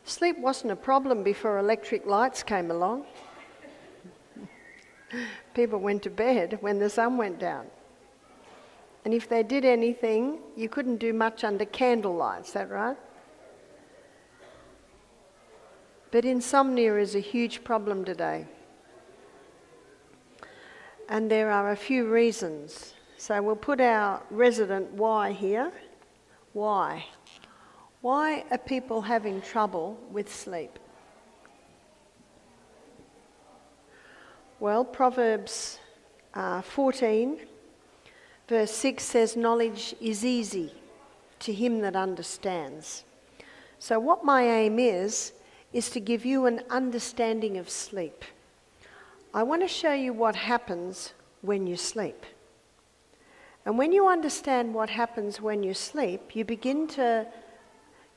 Sleep wasn't a problem before electric lights came along. People went to bed when the sun went down. And if they did anything, you couldn't do much under candlelight, is that right? But insomnia is a huge problem today. And there are a few reasons. So we'll put our resident why here. Why? Why are people having trouble with sleep? Well, Proverbs 14, verse 6 says, knowledge is easy to him that understands. So what my aim is to give you an understanding of sleep. I want to show you what happens when you sleep. And when you understand what happens when you sleep, you begin to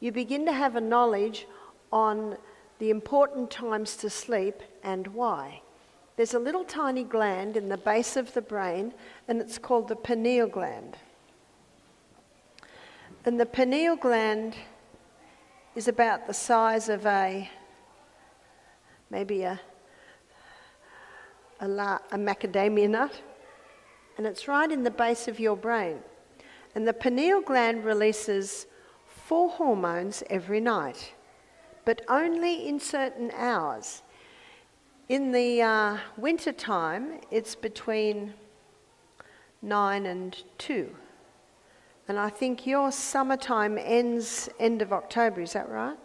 have a knowledge on the important times to sleep and why. There's a little tiny gland in the base of the brain, and it's called the pineal gland. And the pineal gland is about the size of maybe a macadamia nut, and it's right in the base of your brain. And the pineal gland releases 4 hormones every night, but only in certain hours. In the winter time, it's between 9 and 2. And I think your summertime ends end of October, is that right?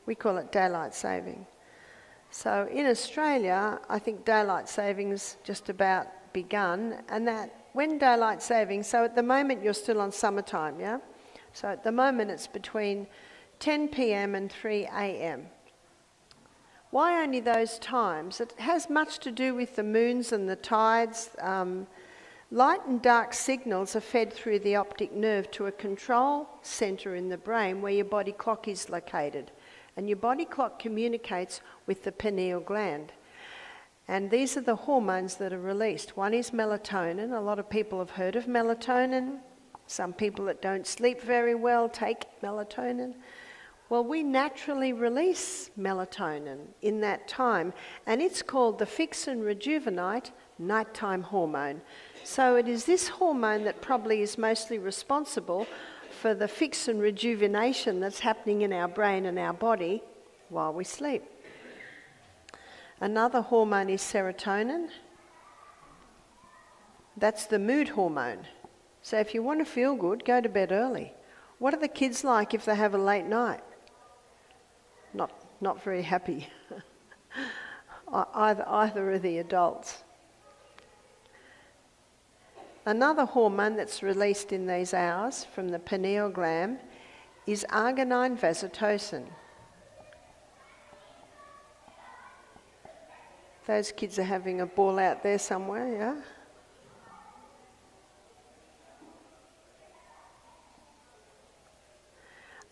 We call it daylight saving. So in Australia, I think daylight saving's just about begun, and that when daylight saving, so at the moment you're still on summertime, yeah? So at the moment it's between 10 p.m. and 3 a.m. Why only those times? It has much to do with the moons and the tides. Light and dark signals are fed through the optic nerve to a control centre in the brain where your body clock is located. And your body clock communicates with the pineal gland. And these are the hormones that are released. One is melatonin. A lot of people have heard of melatonin. Some people that don't sleep very well take melatonin. Well, we naturally release melatonin in that time, and it's called the fix and rejuvenate nighttime hormone. So it is this hormone that probably is mostly responsible for the fix and rejuvenation that's happening in our brain and our body while we sleep. Another hormone is serotonin. That's the mood hormone. So if you want to feel good, go to bed early. What are the kids like if they have a late night? Not very happy. Either are the adults. Another hormone that's released in these hours from the pineal gland is arginine vasotocin. Those kids are having a ball out there somewhere, yeah?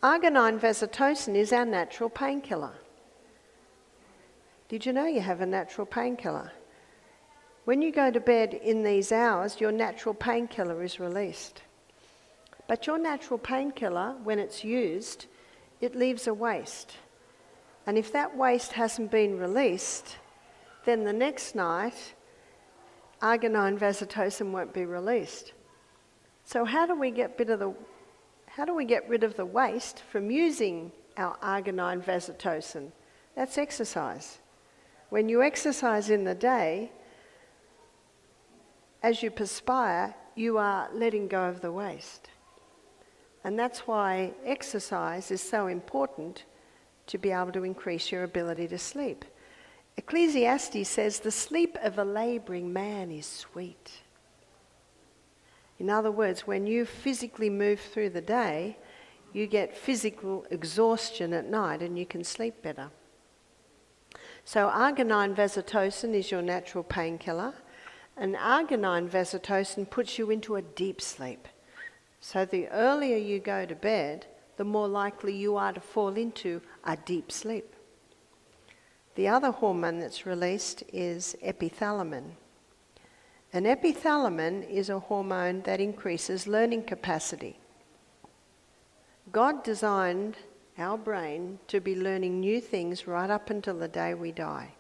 Arginine vasotocin is our natural painkiller. Did you know you have a natural painkiller? When you go to bed in these hours, your natural painkiller is released. But your natural painkiller, when it's used, it leaves a waste. And if that waste hasn't been released, then the next night, arginine vasotocin won't be released. So how do we get rid of the waste from using our arginine vasotocin? That's exercise. When you exercise in the day, as you perspire, you are letting go of the waste. And that's why exercise is so important to be able to increase your ability to sleep. Ecclesiastes says, the sleep of a labouring man is sweet. In other words, when you physically move through the day, you get physical exhaustion at night and you can sleep better. So arginine vasotocin is your natural painkiller, and arginine vasotocin puts you into a deep sleep. So the earlier you go to bed, the more likely you are to fall into a deep sleep. The other hormone that's released is epithalamin. And epithalamin is a hormone that increases learning capacity. God designed our brain, to be learning new things right up until the day we die.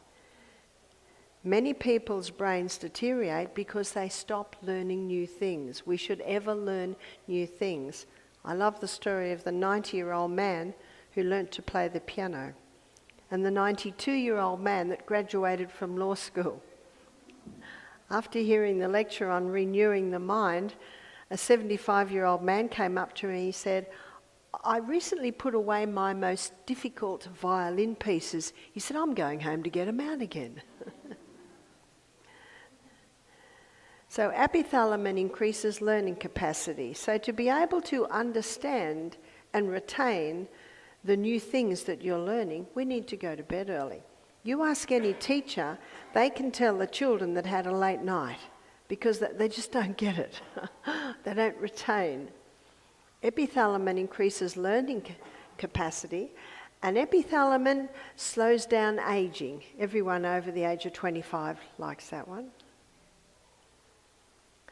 Many people's brains deteriorate because they stop learning new things. We should ever learn new things. I love the story of the 90-year-old man who learnt to play the piano and the 92-year-old man that graduated from law school. After hearing the lecture on renewing the mind, a 75-year-old man came up to me and he said, I recently put away my most difficult violin pieces. He said, I'm going home to get them out again. So epithalamin increases learning capacity. So to be able to understand and retain the new things that you're learning, we need to go to bed early. You ask any teacher, they can tell the children that had a late night because they just don't get it. They don't retain. Epithalamin increases learning capacity, and epithalamin slows down aging. Everyone over the age of 25 likes that one.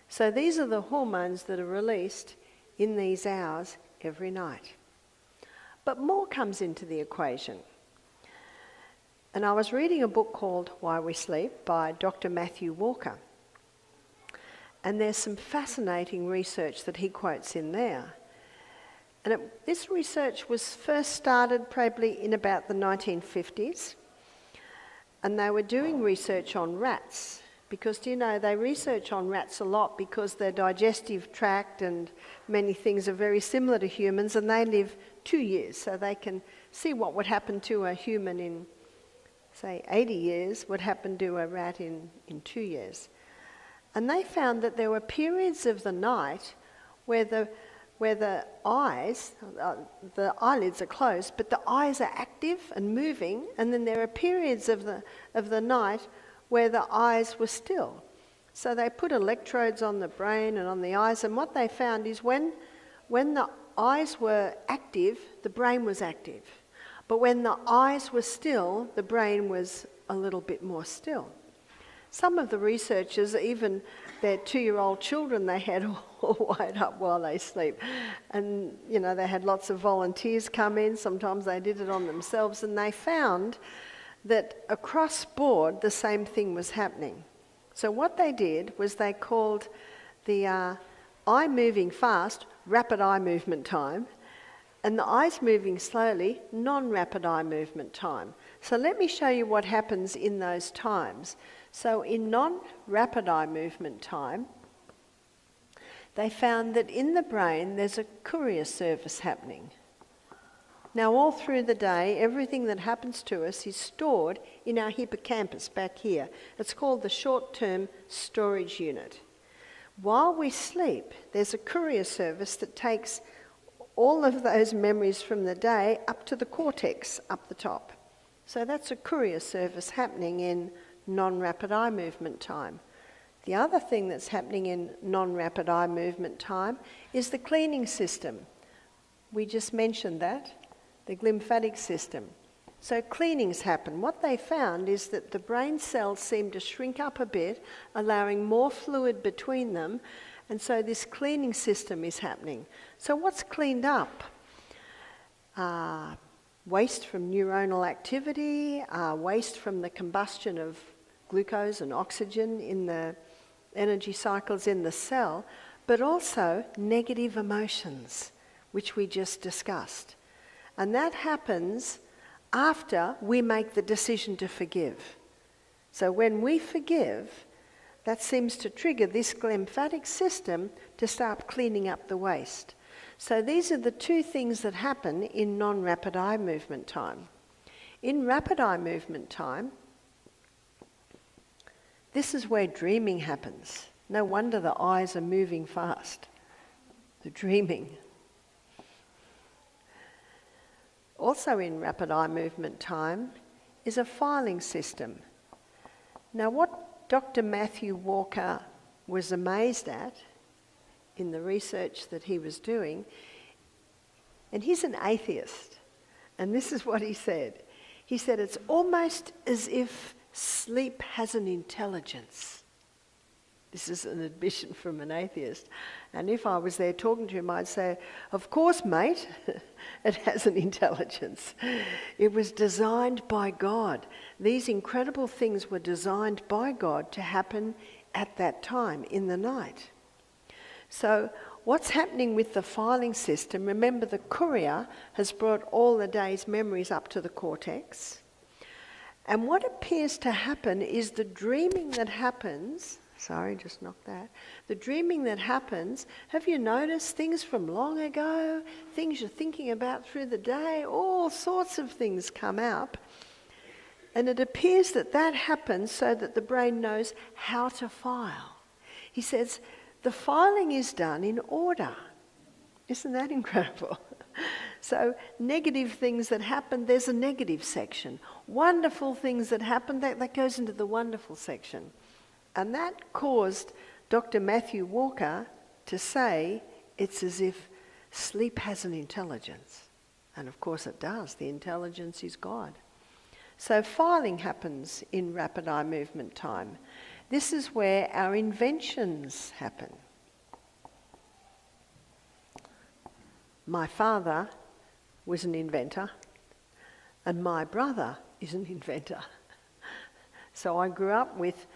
So these are the hormones that are released in these hours every night. But more comes into the equation. And I was reading a book called Why We Sleep by Dr. Matthew Walker. And there's some fascinating research that he quotes in there. And this research was first started probably in about the 1950s. And they were doing research on rats. Because, do you know, they research on rats a lot because their digestive tract and many things are very similar to humans, and they live 2 years. So they can see what would happen to a human in, say, 80 years, would happen to a rat in 2 years. And they found that there were periods of the night where the eyes, the eyelids are closed, but the eyes are active and moving, and then there are periods of the night where the eyes were still. So they put electrodes on the brain and on the eyes, and what they found is when the eyes were active, the brain was active. But when the eyes were still, the brain was a little bit more still. Some of the researchers, even their 2-year-old children, they had all wired up while they sleep. And, you know, they had lots of volunteers come in. Sometimes they did it on themselves, and they found that across board the same thing was happening. So what they did was they called the eye moving fast rapid eye movement time, and the eyes moving slowly non-rapid eye movement time. So let me show you what happens in those times. So in non-rapid eye movement time, they found that in the brain there's a courier service happening. Now, all through the day, everything that happens to us is stored in our hippocampus back here. It's called the short-term storage unit. While we sleep, there's a courier service that takes all of those memories from the day up to the cortex up the top. So that's a courier service happening in non-rapid eye movement time. The other thing that's happening in non-rapid eye movement time is the cleaning system. We just mentioned that. The lymphatic system. So cleanings happen. What they found is that the brain cells seem to shrink up a bit, allowing more fluid between them, and so this cleaning system is happening. So what's cleaned up? Waste from neuronal activity, waste from the combustion of glucose and oxygen in the energy cycles in the cell, but also negative emotions, which we just discussed. And that happens after we make the decision to forgive. So when we forgive, that seems to trigger this lymphatic system to start cleaning up the waste. So these are the two things that happen in non-rapid eye movement time. In rapid eye movement time, this is where dreaming happens. No wonder the eyes are moving fast. The dreaming. Also in rapid eye movement time is a filing system. Now what Dr. Matthew Walker was amazed at in the research that he was doing, and he's an atheist, and this is what he said. He said, it's almost as if sleep has an intelligence. This is an admission from an atheist. And if I was there talking to him, I'd say, of course, mate, it has an intelligence. It was designed by God. These incredible things were designed by God to happen at that time, in the night. So what's happening with the filing system, remember the courier has brought all the day's memories up to the cortex. And what appears to happen is the dreaming that happens, the dreaming that happens, have you noticed things from long ago, things you're thinking about through the day, all sorts of things come up. And it appears that that happens so that the brain knows how to file. He says, the filing is done in order. Isn't that incredible? So negative things that happen, there's a negative section. Wonderful things that happen, that goes into the wonderful section. And that caused Dr. Matthew Walker to say it's as if sleep has an intelligence. And of course it does. The intelligence is God. So filing happens in rapid eye movement time. This is where our inventions happen. My father was an inventor, and my brother is an inventor. So I grew up with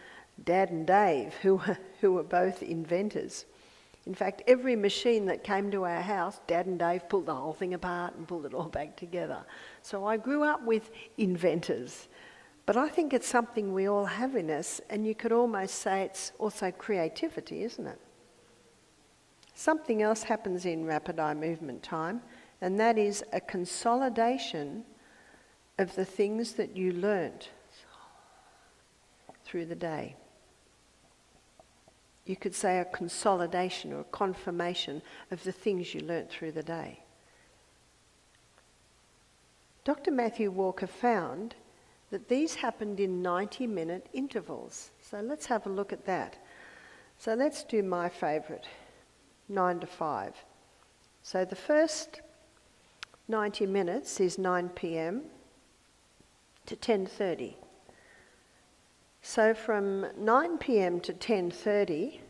Dad and Dave, who were both inventors. In fact, every machine that came to our house, Dad and Dave pulled the whole thing apart and pulled it all back together. So I grew up with inventors. But I think it's something we all have in us, and you could almost say it's also creativity, isn't it? Something else happens in rapid eye movement time, and that is a consolidation of the things that you learnt through the day. You could say a consolidation or a confirmation of the things you learnt through the day. Dr. Matthew Walker found that these happened in 90-minute intervals. So let's have a look at that. So let's do my favourite, 9 to 5. So the first 90 minutes is 9 p.m. to 10:30. So from 9 p.m. to 10:30,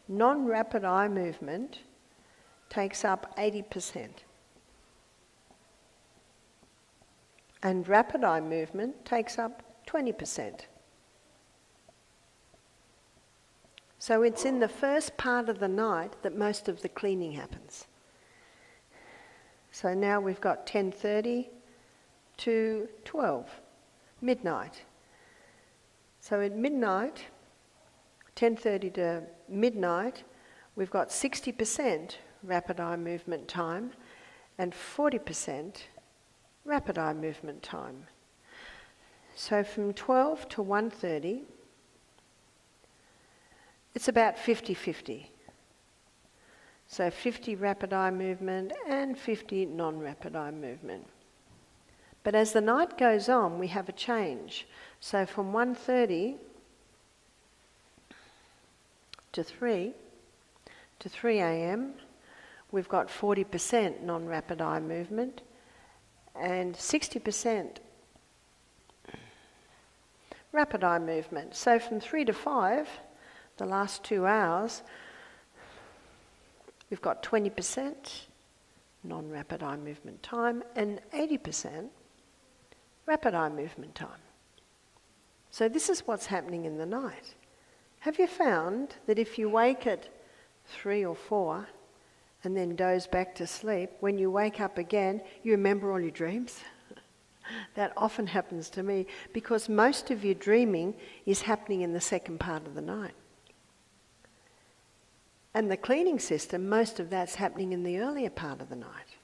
non-rapid eye movement takes up 80%. And rapid eye movement takes up 20%. So it's in the first part of the night that most of the cleaning happens. So now we've got 10:30 to 12, midnight. So at midnight, 10:30 to midnight, we've got 60% rapid eye movement time and 40% rapid eye movement time. So from 12 to 1:30, it's about 50-50. So 50 rapid eye movement and 50 non-rapid eye movement. But as the night goes on, we have a change. So from 1:30 to 3 a.m., we've got 40% non-rapid eye movement and 60% rapid eye movement. So from 3 to 5, the last 2 hours, we've got 20% non-rapid eye movement time and 80% rapid eye movement time. So this is what's happening in the night. Have you found that if you wake at 3 or 4 and then doze back to sleep, when you wake up again, you remember all your dreams? That often happens to me because most of your dreaming is happening in the second part of the night. And the cleaning system, most of that's happening in the earlier part of the night.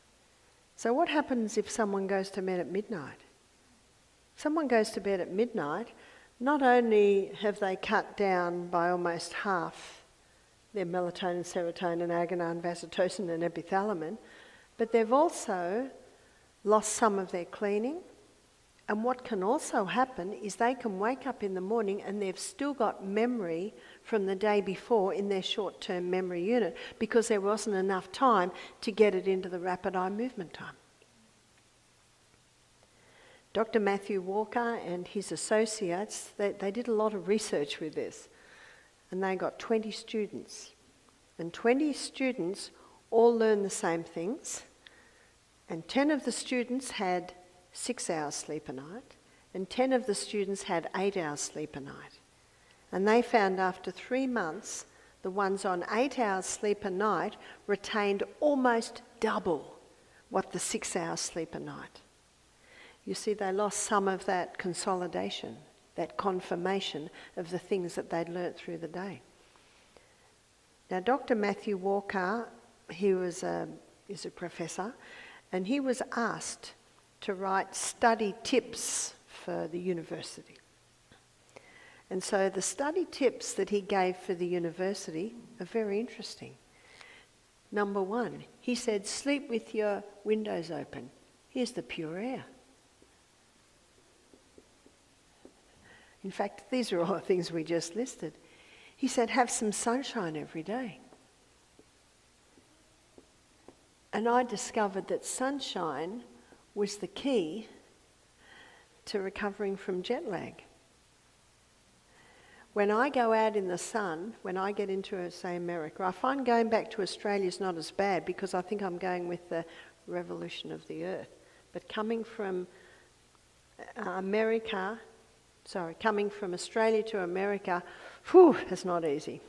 So what happens if someone goes to bed at midnight? Someone goes to bed at midnight, not only have they cut down by almost half their melatonin, serotonin, agonine, vasotocin and epithalamin, but they've also lost some of their cleaning. And what can also happen is they can wake up in the morning and they've still got memory from the day before in their short-term memory unit because there wasn't enough time to get it into the rapid eye movement time. Dr. Matthew Walker and his associates, they did a lot of research with this. and they got 20 students. And 20 students all learned the same things, and 10 of the students had 6 hours sleep a night, and 10 of the students had 8 hours sleep a night. And they found after 3 months, the ones on 8 hours sleep a night retained almost double what the 6 hours sleep a night. You see, they lost some of that consolidation, that confirmation of the things that they'd learnt through the day. Now, Dr. Matthew Walker, is a professor, and he was asked to write study tips for the university. And so the study tips that he gave for the university are very interesting. Number 1, he said, sleep with your windows open. Here's the pure air. In fact, these are all the things we just listed. He said, have some sunshine every day. And I discovered that sunshine was the key to recovering from jet lag. When I go out in the sun, when I get into, say, America, I find going back to Australia is not as bad because I think I'm going with the revolution of the earth. But coming from coming from Australia to America, it's not easy.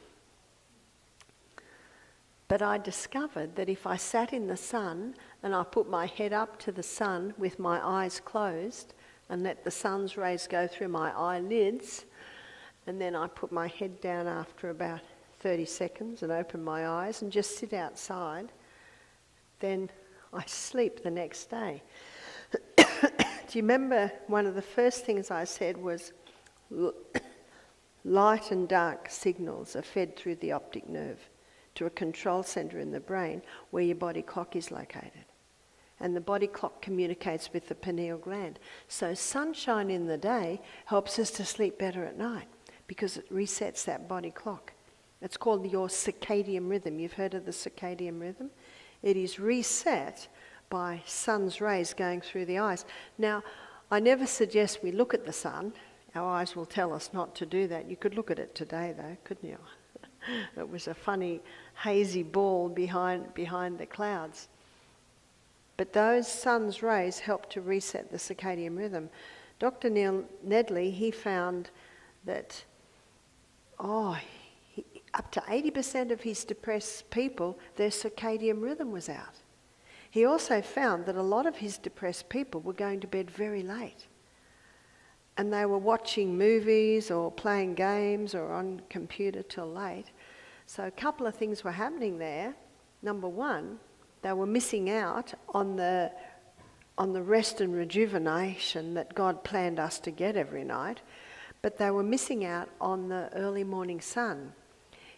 But I discovered that if I sat in the sun and I put my head up to the sun with my eyes closed and let the sun's rays go through my eyelids, and then I put my head down after about 30 seconds and open my eyes and just sit outside, then I sleep the next day. Do you remember one of the first things I said was light and dark signals are fed through the optic nerve to a control centre in the brain where your body clock is located. And the body clock communicates with the pineal gland. So sunshine in the day helps us to sleep better at night because it resets that body clock. It's called your circadian rhythm. You've heard of the circadian rhythm? It is reset by sun's rays going through the eyes. Now, I never suggest we look at the sun. Our eyes will tell us not to do that. You could look at it today though, couldn't you? It was a funny, hazy ball behind the clouds. But those sun's rays help to reset the circadian rhythm. Dr. Neil Nedley, he found that up to 80% of his depressed people, their circadian rhythm was out. He also found that a lot of his depressed people were going to bed very late. And they were watching movies or playing games or on computer till late. So a couple of things were happening there. Number 1, they were missing out on the rest and rejuvenation that God planned us to get every night, but they were missing out on the early morning sun.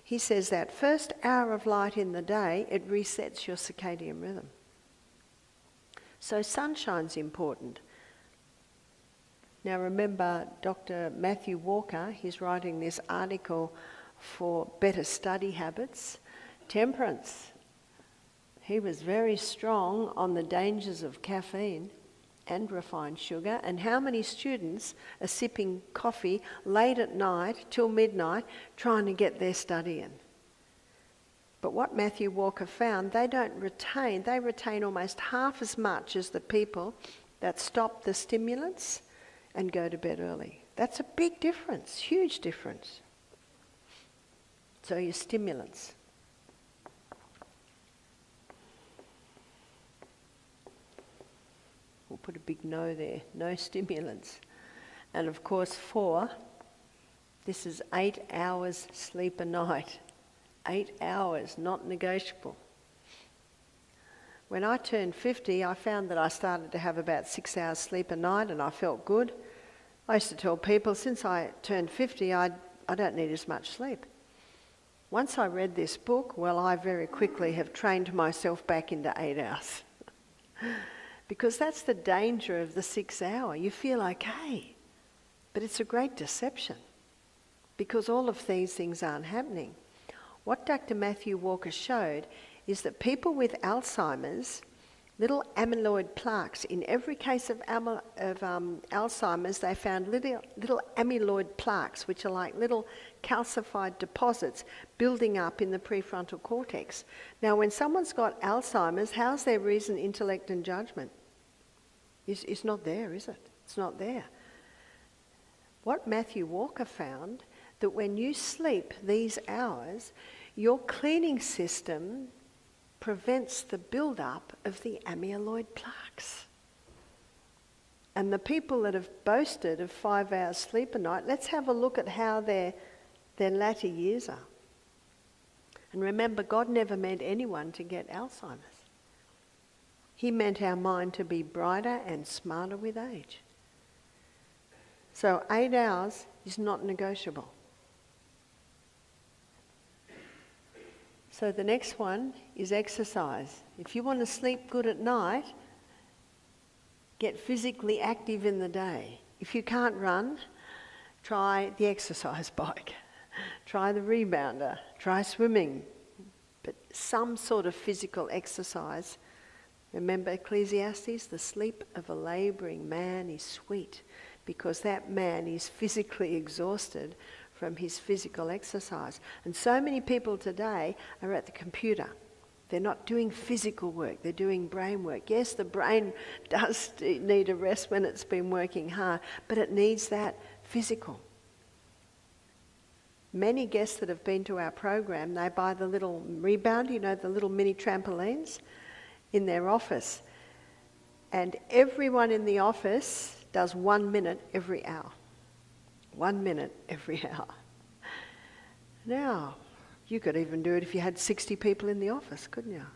He says that first hour of light in the day, it resets your circadian rhythm. So sunshine's important. Now remember, Dr. Matthew Walker, he's writing this article for better study habits. Temperance. He was very strong on the dangers of caffeine and refined sugar, and how many students are sipping coffee late at night till midnight trying to get their study in. But what Matthew Walker found, they retain almost half as much as the people that stop the stimulants and go to bed early. That's a big difference, huge difference. So your stimulants. We'll put a big no there, no stimulants. And of course 4, this is 8 hours sleep a night. 8 hours, not negotiable. When I turned 50, I found that I started to have about 6 hours sleep a night and I felt good. I used to tell people, since I turned 50, I don't need as much sleep. Once I read this book, I very quickly have trained myself back into 8 hours. Because that's the danger of the 6 hour. You feel okay, but it's a great deception because all of these things aren't happening. What Dr. Matthew Walker showed is that people with Alzheimer's Little amyloid plaques. In every case of Alzheimer's, they found little amyloid plaques, which are like little calcified deposits building up in the prefrontal cortex. Now, when someone's got Alzheimer's, how's their reason, intellect and judgment? It's not there, is it? It's not there. What Matthew Walker found, that when you sleep these hours, your cleaning system prevents the build-up of the amyloid plaques. And the people that have boasted of 5 hours sleep a night, let's have a look at how their latter years are. And remember, God never meant anyone to get Alzheimer's. He meant our mind to be brighter and smarter with age. So 8 hours is not negotiable. So the next one is exercise. If you want to sleep good at night, get physically active in the day. If you can't run, try the exercise bike. Try the rebounder. Try swimming. But some sort of physical exercise. Remember Ecclesiastes? The sleep of a labouring man is sweet, because that man is physically exhausted from his physical exercise. And so many people today are at the computer. They're not doing physical work, they're doing brain work. Yes, the brain does need a rest when it's been working hard, but it needs that physical. Many guests that have been to our program, they buy the little rebound, the little mini trampolines in their office. And everyone in the office does 1 minute every hour. 1 minute every hour. Now, you could even do it if you had 60 people in the office, couldn't you?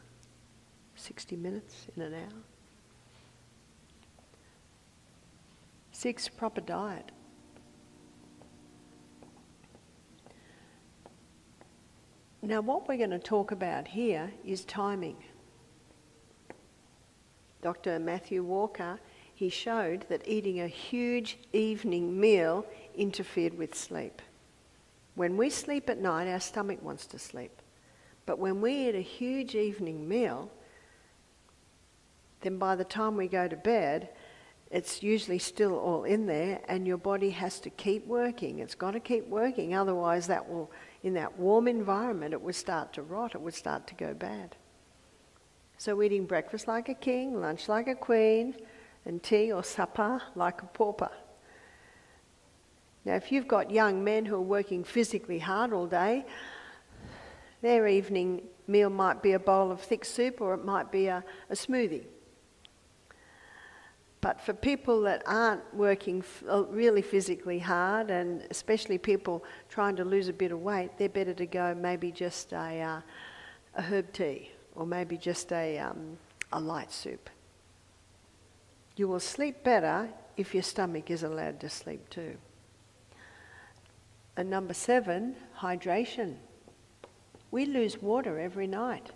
60 minutes in an hour. 6, proper diet. Now, what we're going to talk about here is timing. Dr. Matthew Walker, he showed that eating a huge evening meal interfered with sleep. When we sleep at night, our stomach wants to sleep. But when we eat a huge evening meal, then by the time we go to bed, it's usually still all in there, and your body has to keep working. It's got to keep working, otherwise that will, in that warm environment, it would start to rot, it would start to go bad. So eating breakfast like a king, lunch like a queen, and tea or supper like a pauper. Now, if you've got young men who are working physically hard all day, their evening meal might be a bowl of thick soup, or it might be a smoothie. But for people that aren't working really physically hard, and especially people trying to lose a bit of weight, they're better to go maybe just a herb tea, or maybe just a light soup. You will sleep better if your stomach is allowed to sleep too. And number 7, hydration. We lose water every night.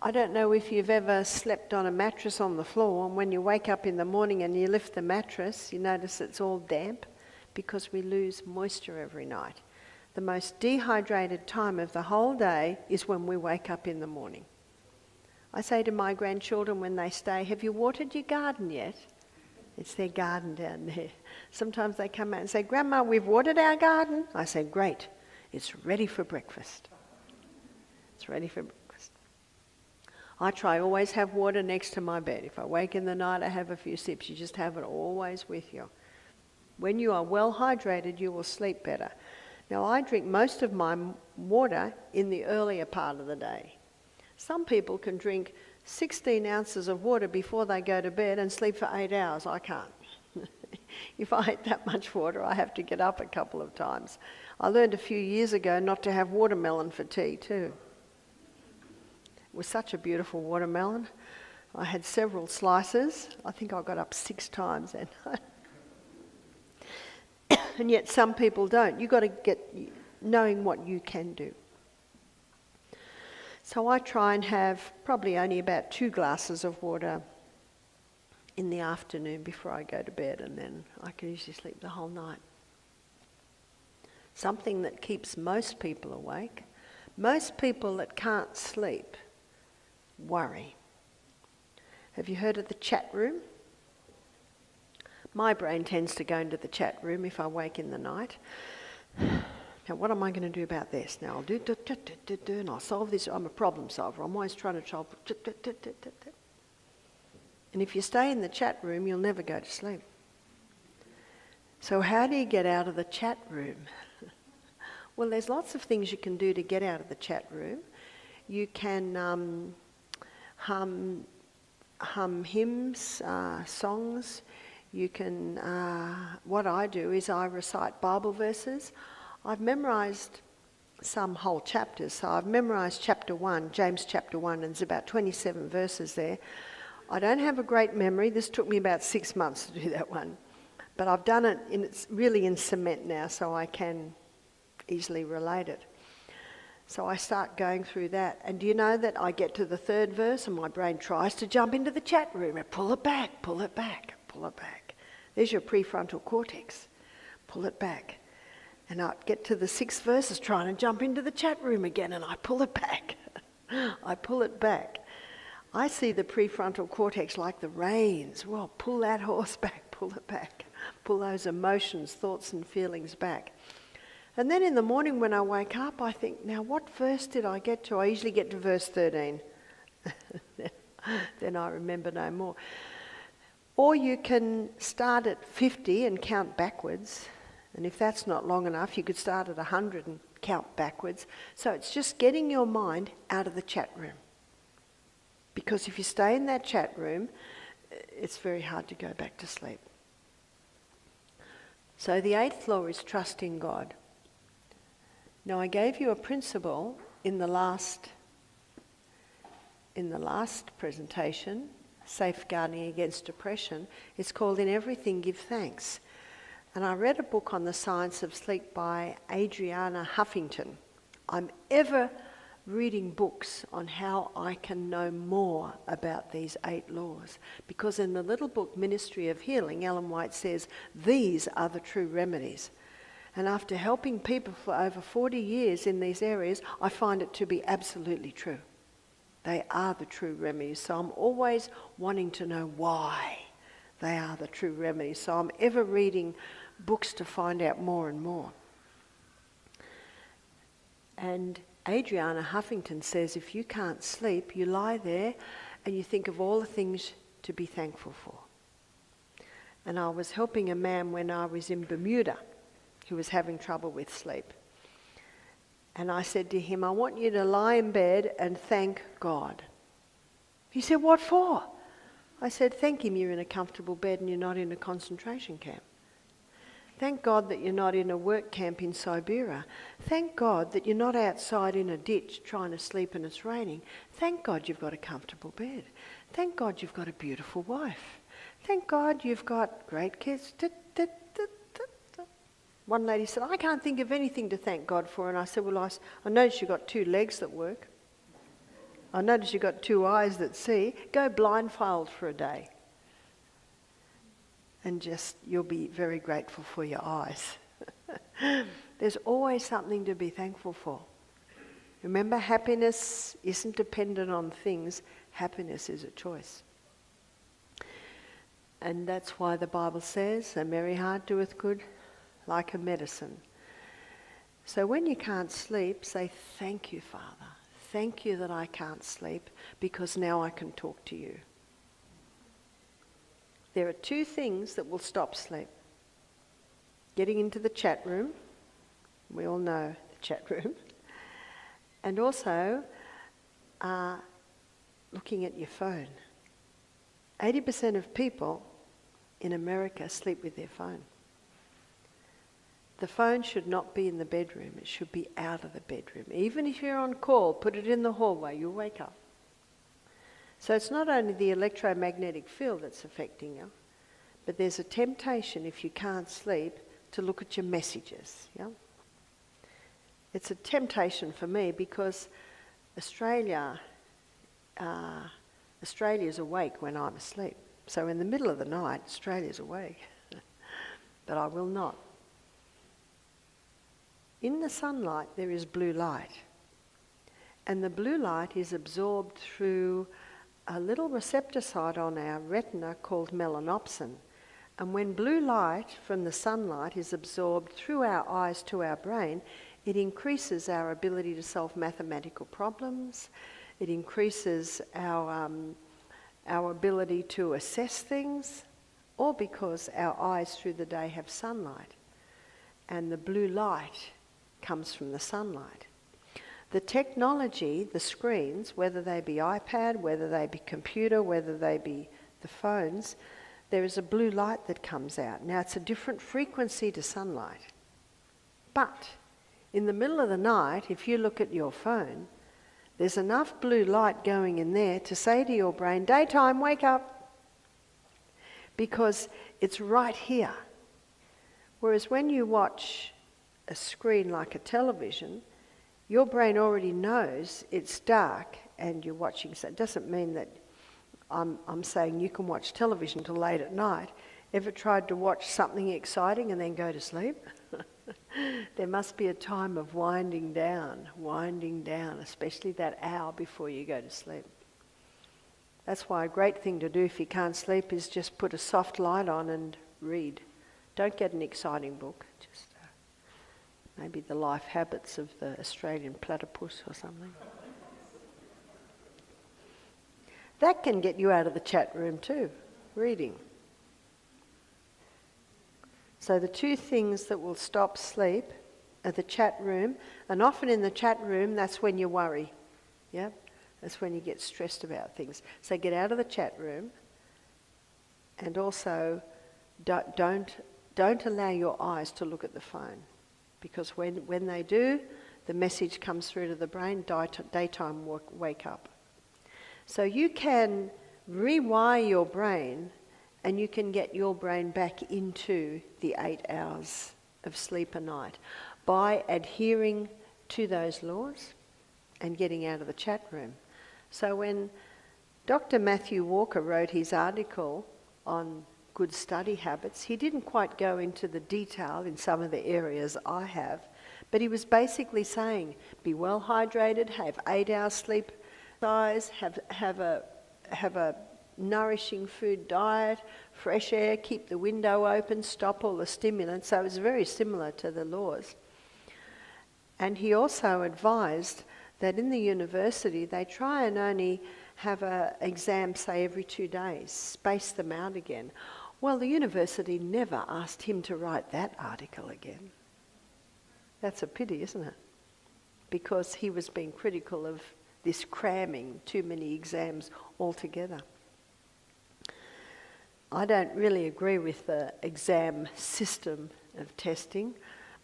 I don't know if you've ever slept on a mattress on the floor, and when you wake up in the morning and you lift the mattress, you notice it's all damp, because we lose moisture every night. The most dehydrated time of the whole day is when we wake up in the morning. I say to my grandchildren when they stay, have you watered your garden yet? It's their garden down there. Sometimes they come out and say, Grandma, we've watered our garden. I say, great, it's ready for breakfast. It's ready for breakfast. I try always have water next to my bed. If I wake in the night, I have a few sips. You just have it always with you. When you are well hydrated, you will sleep better. Now, I drink most of my water in the earlier part of the day. Some people can drink 16 ounces of water before they go to bed and sleep for 8 hours. I can't. If I eat that much water, I have to get up a couple of times. I learned a few years ago not to have watermelon for tea too. It was such a beautiful watermelon. I had several slices. I think I got up 6 times that night. And yet some people don't. You've got to get knowing what you can do. So I try and have probably only about 2 glasses of water in the afternoon before I go to bed, and then I can usually sleep the whole night. Something that keeps most people awake. Most people that can't sleep worry. Have you heard of the chat room? My brain tends to go into the chat room if I wake in the night. Now, what am I going to do about this? Now, I'll do, and I'll solve this. I'm a problem solver. I'm always trying to solve. And if you stay in the chat room, you'll never go to sleep. So how do you get out of the chat room? Well, there's lots of things you can do to get out of the chat room. You can hum hymns, songs. You can, what I do is I recite Bible verses. I've memorised some whole chapters. So I've memorised chapter 1, James chapter 1, and there's about 27 verses there. I don't have a great memory. This took me about 6 months to do that one. But I've done it, it's really in cement now, so I can easily relate it. So I start going through that. And do you know that I get to the 3rd verse and my brain tries to jump into the chat room and pull it back, pull it back, pull it back. There's your prefrontal cortex. Pull it back. And I get to the 6th verse, is trying to jump into the chat room again, and I pull it back. I pull it back. I see the prefrontal cortex like the reins. Well, pull that horse back, pull it back. Pull those emotions, thoughts and feelings back. And then in the morning when I wake up, I think, now what verse did I get to? I usually get to verse 13. Then I remember no more. Or you can start at 50 and count backwards. And if that's not long enough, you could start at 100 and count backwards. So it's just getting your mind out of the chat room. Because if you stay in that chat room, it's very hard to go back to sleep. So the 8th law is trust in God. Now I gave you a principle in the last presentation, Safeguarding Against Depression. It's called In Everything Give Thanks. And I read a book on the science of sleep by Adriana Huffington. I'm ever reading books on how I can know more about these 8 laws. Because in the little book, Ministry of Healing, Ellen White says, these are the true remedies. And after helping people for over 40 years in these areas, I find it to be absolutely true. They are the true remedies. So I'm always wanting to know why they are the true remedies. So I'm ever reading books to find out more and more. And Adriana Huffington says if you can't sleep, you lie there and you think of all the things to be thankful for. And I was helping a man when I was in Bermuda who was having trouble with sleep. And I said to him, I want you to lie in bed and thank God. He said, what for? I said, thank him you're in a comfortable bed and you're not in a concentration camp. Thank God that you're not in a work camp in Siberia. Thank God that you're not outside in a ditch trying to sleep and it's raining. Thank God you've got a comfortable bed. Thank God you've got a beautiful wife. Thank God you've got great kids. One lady said, I can't think of anything to thank God for. And I said, well, I noticed you've got 2 legs that work. I noticed you've got 2 eyes that see. Go blindfold for a day. And just, you'll be very grateful for your eyes. There's always something to be thankful for. Remember, happiness isn't dependent on things. Happiness is a choice. And that's why the Bible says, a merry heart doeth good like a medicine. So when you can't sleep, say, thank you, Father. Thank you that I can't sleep because now I can talk to you. There are 2 things that will stop sleep. Getting into the chat room. We all know the chat room. And also looking at your phone. 80% of people in America sleep with their phone. The phone should not be in the bedroom. It should be out of the bedroom. Even if you're on call, put it in the hallway. You'll wake up. So it's not only the electromagnetic field that's affecting you, but there's a temptation if you can't sleep to look at your messages. Yeah? It's a temptation for me because Australia's awake when I'm asleep. So in the middle of the night, Australia's awake. But I will not. In the sunlight, there is blue light. And the blue light is absorbed through a little receptor site on our retina called melanopsin. And when blue light from the sunlight is absorbed through our eyes to our brain, it increases our ability to solve mathematical problems. It increases our ability to assess things, all because our eyes through the day have sunlight. And the blue light comes from the sunlight. The technology, the screens, whether they be iPad, whether they be computer, whether they be the phones, there is a blue light that comes out. Now, it's a different frequency to sunlight. But in the middle of the night, if you look at your phone, there's enough blue light going in there to say to your brain, daytime, wake up, because it's right here. Whereas when you watch a screen like a television, your brain already knows it's dark and you're watching. So it doesn't mean that I'm saying you can watch television till late at night. Ever tried to watch something exciting and then go to sleep? There must be a time of winding down, especially that hour before you go to sleep. That's why a great thing to do if you can't sleep is just put a soft light on and read. Don't get an exciting book, just maybe The Life Habits of the Australian Platypus or something. That can get you out of the chat room too, reading. So the two things that will stop sleep are the chat room, and often in the chat room, that's when you worry. Yeah? That's when you get stressed about things. So get out of the chat room, and also don't allow your eyes to look at the phone, because when they do, the message comes through to the brain, daytime, wake up. So you can rewire your brain, and you can get your brain back into the 8 hours of sleep a night by adhering to those laws and getting out of the chat room. So when Dr. Matthew Walker wrote his article on good study habits, he didn't quite go into the detail in some of the areas I have, but he was basically saying, be well hydrated, have 8 hours sleep, have a nourishing food diet, fresh air, keep the window open, stop all the stimulants. So it was very similar to the laws. And he also advised that in the university they try and only have an exam, say, every 2 days, space them out again. Well, the university never asked him to write that article again. That's a pity, isn't it? Because he was being critical of this cramming too many exams altogether. I don't really agree with the exam system of testing.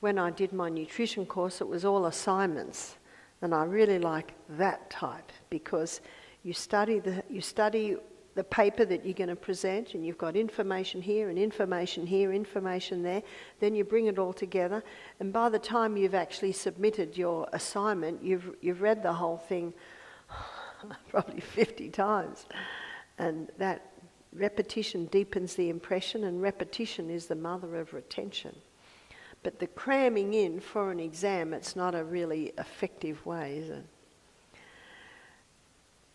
When I did my nutrition course, it was all assignments, and I really like that type, because you study the paper that you're going to present, and you've got information here and information here, information there. Then you bring it all together, and by the time you've actually submitted your assignment, you've read the whole thing probably 50 times, and that repetition deepens the impression, and repetition is the mother of retention. But the cramming in for an exam, it's not a really effective way, is it?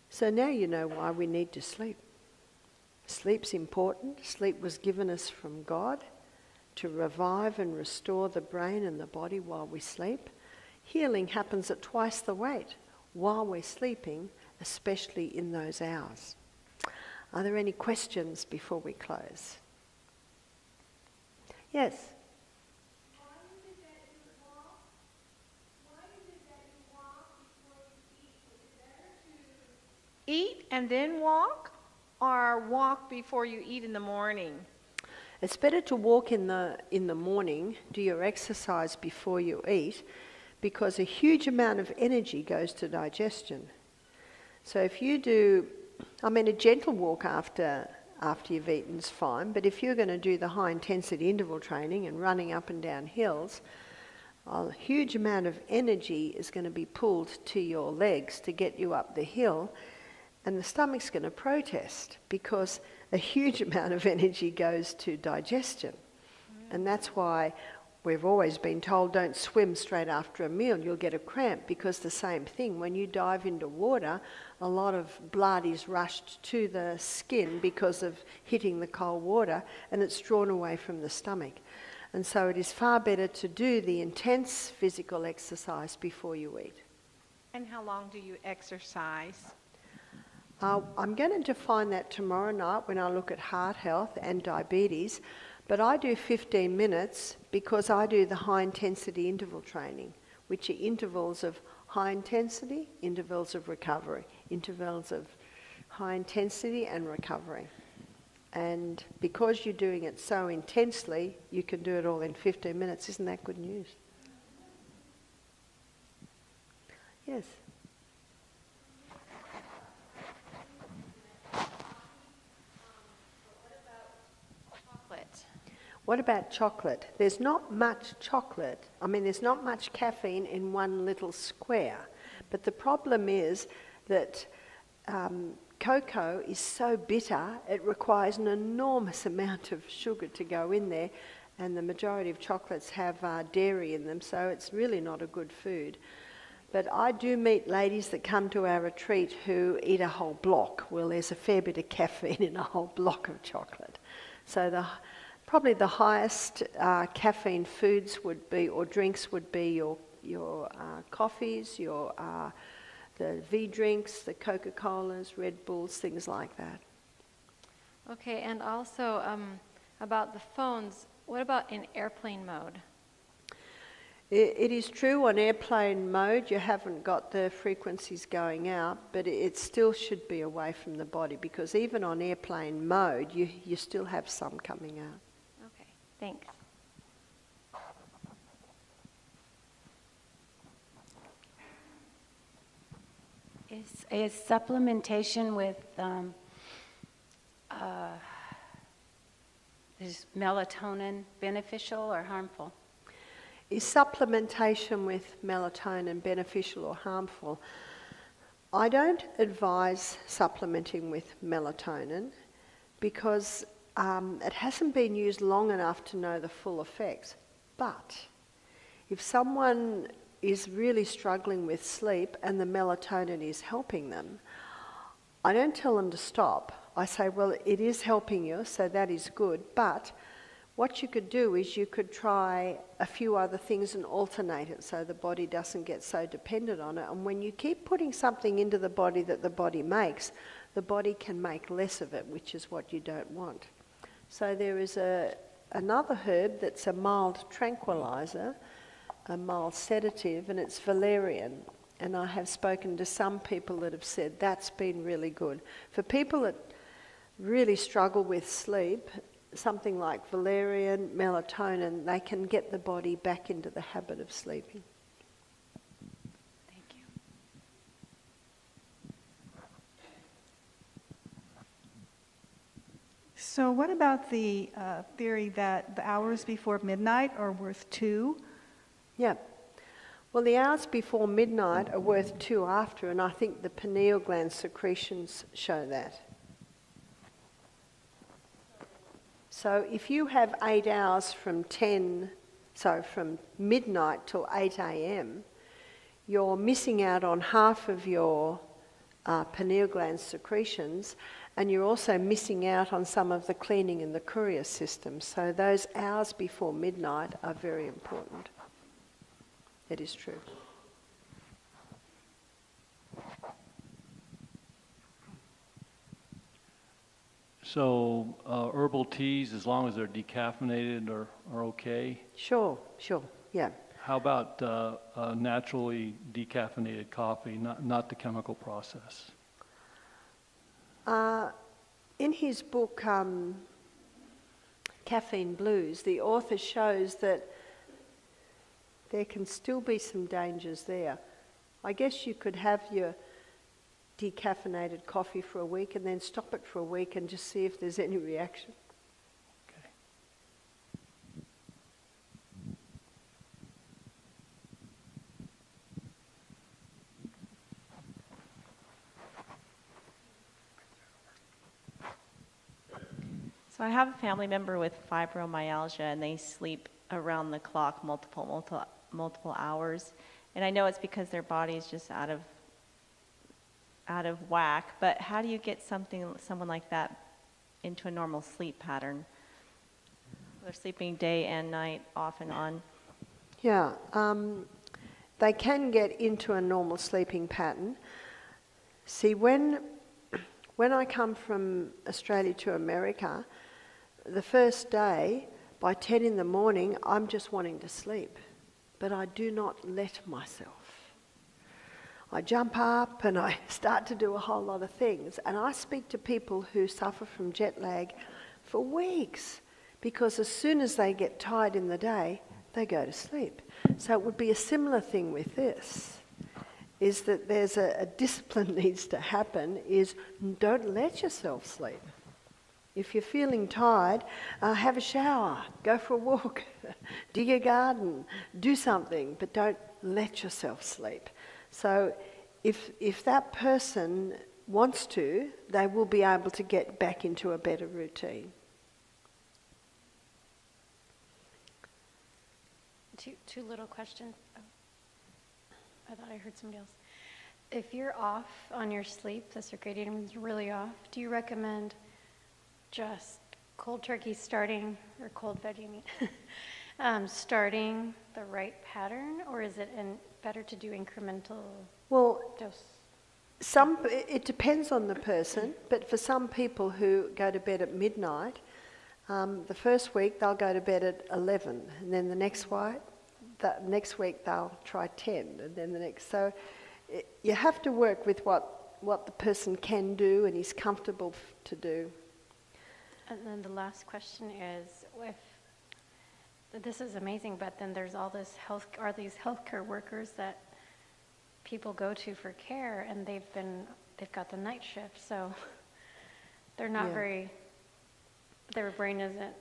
So now you know why we need to sleep. Sleep's important. Sleep was given us from God to revive and restore the brain and the body while we sleep. Healing happens at twice the rate while we're sleeping, especially in those hours. Are there any questions before we close? Yes? Why is it that you walk before you eat? Is it better to eat and then walk, or walk before you eat in the morning? It's better to walk in the morning, do your exercise before you eat, because a huge amount of energy goes to digestion. So if you do, a gentle walk after you've eaten is fine, but if you're going to do the high intensity interval training and running up and down hills, a huge amount of energy is going to be pulled to your legs to get you up the hill, and the stomach's going to protest because a huge amount of energy goes to digestion. And that's why we've always been told don't swim straight after a meal, you'll get a cramp, because the same thing, when you dive into water, a lot of blood is rushed to the skin because of hitting the cold water, and it's drawn away from the stomach. And so it is far better to do the intense physical exercise before you eat. And how long do you exercise? I'm going to define that tomorrow night when I look at heart health and diabetes, but I do 15 minutes because I do the high intensity interval training, which are intervals of high intensity, intervals of recovery, intervals of high intensity and recovery. And because you're doing it so intensely, you can do it all in 15 minutes. Isn't that good news? Yes. What about chocolate? There's not much chocolate. I mean, there's not much caffeine in one little square. But the problem is that cocoa is so bitter, it requires an enormous amount of sugar to go in there, and the majority of chocolates have dairy in them, so it's really not a good food. But I do meet ladies that come to our retreat who eat a whole block. Well, there's a fair bit of caffeine in a whole block of chocolate. So probably the highest caffeine foods would be, or drinks would be, your coffees, the V drinks, the Coca-Colas, Red Bulls, things like that. Okay, and also about the phones, what about in airplane mode? It is true on airplane mode you haven't got the frequencies going out, but it still should be away from the body, because even on airplane mode you still have some coming out. Okay, thanks. Is supplementation with is melatonin beneficial or harmful? Is supplementation with melatonin beneficial or harmful? I don't advise supplementing with melatonin because it hasn't been used long enough to know the full effects. But if someone is really struggling with sleep and the melatonin is helping them, I don't tell them to stop. I say, well, it is helping you, so that is good, but what you could do is you could try a few other things and alternate it so the body doesn't get so dependent on it. And when you keep putting something into the body that the body makes, the body can make less of it, which is what you don't want. So there is another herb that's a mild tranquilizer, a mild sedative, and it's valerian. And I have spoken to some people that have said that's been really good. For people that really struggle with sleep, something like valerian, melatonin, they can get the body back into the habit of sleeping. Thank you. So what about the theory that the hours before midnight are worth 2? Yeah. Well, the hours before midnight are worth 2 after, and I think the pineal gland secretions show that. So if you have 8 hours from midnight till 8 a.m., you're missing out on half of your pineal gland secretions, and you're also missing out on some of the cleaning in the courier system. So those hours before midnight are very important. It is true. So herbal teas, as long as they're decaffeinated, are okay? Sure, yeah. How about naturally decaffeinated coffee, not the chemical process? In his book, Caffeine Blues, the author shows that there can still be some dangers there. I guess you could have your decaffeinated coffee for a week and then stop it for a week and just see if there's any reaction. Okay. So I have a family member with fibromyalgia, and they sleep around the clock, multiple hours. And I know it's because their body is just out of whack. But how do you get someone like that into a normal sleep pattern? They're sleeping day and night, off and on. Yeah, they can get into a normal sleeping pattern. See, when I come from Australia to America, the first day, by 10 in the morning, I'm just wanting to sleep, but I do not let myself. I jump up and I start to do a whole lot of things, and I speak to people who suffer from jet lag for weeks, because as soon as they get tired in the day, they go to sleep. So it would be a similar thing with this, is that there's a discipline needs to happen, is don't let yourself sleep. If you're feeling tired, have a shower, go for a walk, dig a garden, do something, but don't let yourself sleep. So if that person wants to, they will be able to get back into a better routine. Two little questions. Oh, I thought I heard somebody else. If you're off on your sleep, the circadian rhythm is really off, do you recommend just cold turkey starting, or cold veggie meat, starting the right pattern, or is it better to do incremental dose? It depends on the person, but for some people who go to bed at midnight, the first week they'll go to bed at 11, and then the next week they'll try 10, and then the next. So you have to work with what the person can do and is comfortable to do. And then the last question is, this is amazing, but then there's all these healthcare workers that people go to for care, and they've got the night shift, so they're not their brain isn't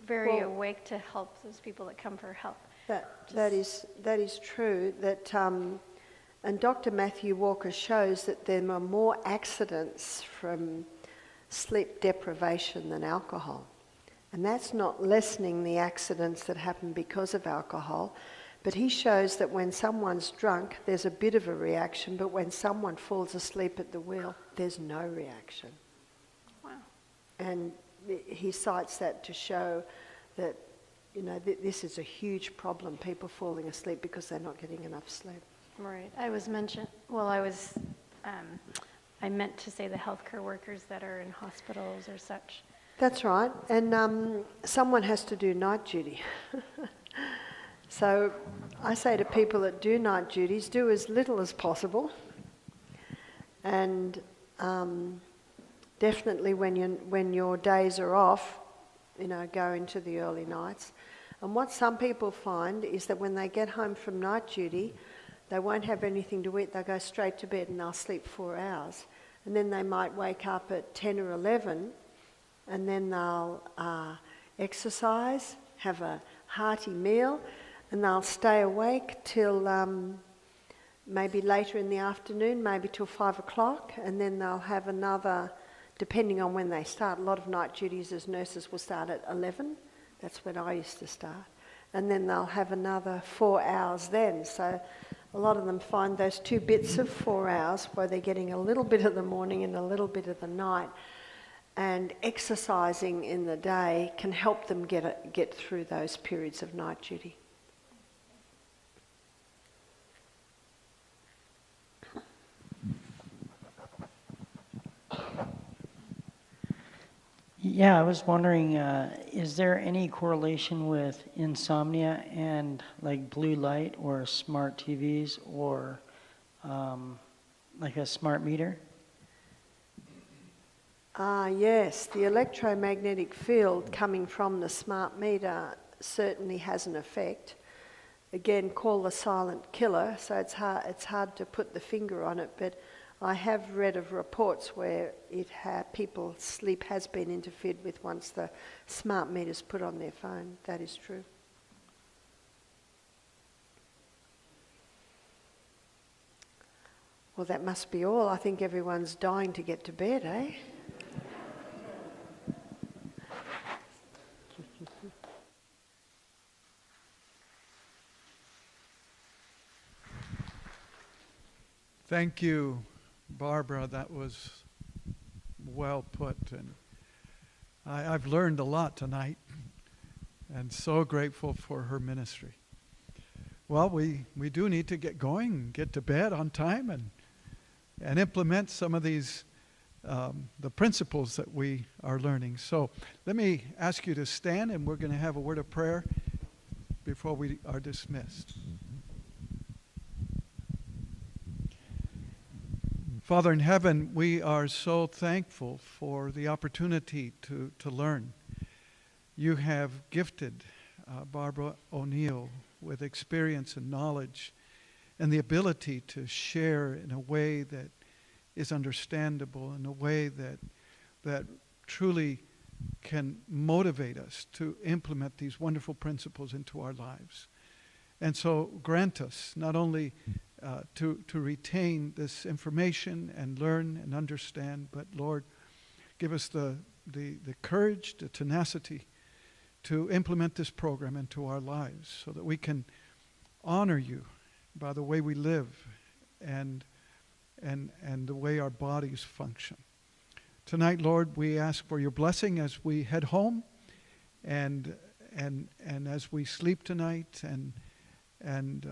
very awake to help those people that come for help. That is true. That and Dr. Matthew Walker shows that there are more accidents from sleep deprivation than alcohol, and that's not lessening the accidents that happen because of alcohol. But he shows that when someone's drunk, there's a bit of a reaction, but when someone falls asleep at the wheel, there's no reaction. Wow. And he cites that to show that, this is a huge problem, people falling asleep because they're not getting enough sleep. Right. I meant to say the healthcare workers that are in hospitals or such. That's right. And someone has to do night duty. So I say to people that do night duties, do as little as possible. And definitely when your days are off, go into the early nights. And what some people find is that when they get home from night duty, they won't have anything to eat. They'll go straight to bed and they'll sleep 4 hours. And then they might wake up at 10 or 11, and then they'll exercise, have a hearty meal, and they'll stay awake till maybe later in the afternoon, maybe till 5 o'clock, and then they'll have another, depending on when they start. A lot of night duties as nurses will start at 11. That's when I used to start. And then they'll have another 4 hours then. So a lot of them find those 2 bits of 4 hours where they're getting a little bit of the morning and a little bit of the night. And exercising in the day can help them get through those periods of night duty. Yeah, I was wondering, is there any correlation with insomnia and like blue light or smart TVs or like a smart meter? Yes, the electromagnetic field coming from the smart meter certainly has an effect. Again, called the silent killer, so it's hard to put the finger on it, but I have read of reports where people's sleep has been interfered with once the smart meter's put on their phone. That is true. Well, that must be all. I think everyone's dying to get to bed, eh? Thank you, Barbara. That was well put. And I've learned a lot tonight, and so grateful for her ministry. Well, we do need to get going, get to bed on time, and implement some of these, the principles that we are learning. So let me ask you to stand, and we're going to have a word of prayer before we are dismissed. Father in heaven, we are so thankful for the opportunity to learn. You have gifted Barbara O'Neill with experience and knowledge and the ability to share in a way that is understandable, in a way that truly can motivate us to implement these wonderful principles into our lives. And so grant us not only to retain this information and learn and understand, but Lord, give us the courage, the tenacity to implement this program into our lives so that we can honor you by the way we live and the way our bodies function. Tonight, Lord, we ask for your blessing as we head home and as we sleep tonight and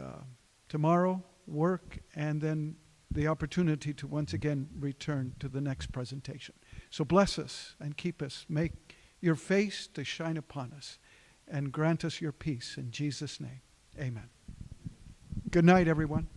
tomorrow work, and then the opportunity to once again return to the next presentation. So bless us and keep us. Make your face to shine upon us and grant us your peace. In Jesus' name, amen. Good night, everyone.